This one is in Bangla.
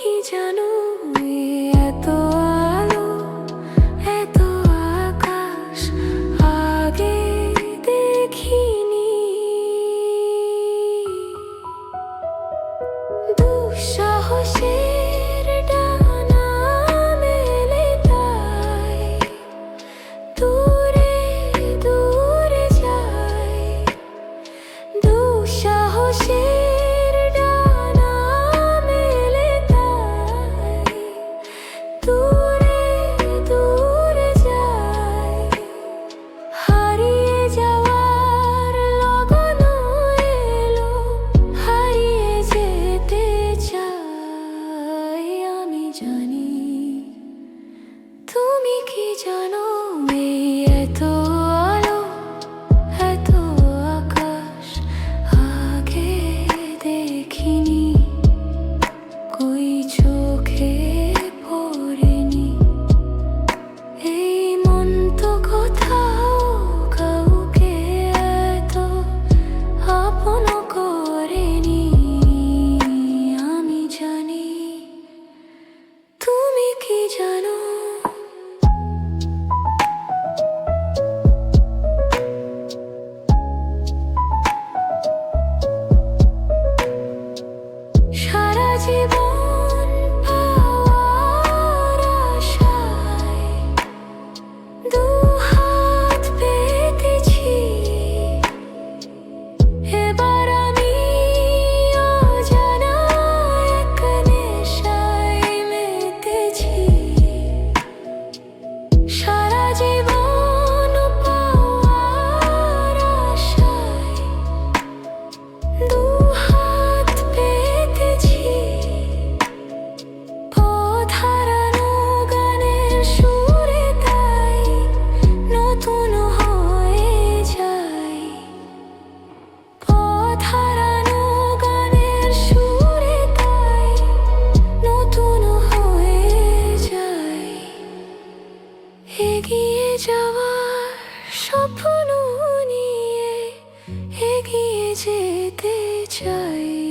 কি জানো এত আলো এত আকাশ আগে দেখিনি। দুঃসাহসের ডানা মেলে তাই দূরে দূরে যাই। দুঃসাহসের ডানা মেলে তাই দূরে দূরে যাই। হারিয়ে যাওয়ার লগন এলো, হারিয়ে যেতে চাই। আমি জানি তুমি কি জানো এই এত আলো এত আকাশ আগে দেখিনি। কই চোখে পড়েনি এই মন তো কোথাও কাউকে এত আপন করেনি। আমি জানি তুমি কি জানো। সারা জীবন পাওয়ার আশায় দু হাত পেতেছি। এবার আমি অজানা এক নেশায় মেতেছি। সারা জীবন পাওয়ার আশায় দু হাত পেতেছি। পথ হারানো গানের সুরে তাই নতুন হয়ে যায়। পথ হারানো গানের সুরে তাই নতুন হয়ে যায়। এগিয়ে যাওয়ার স্বপ্ন নিয়ে এগিয়ে যেতে চাই।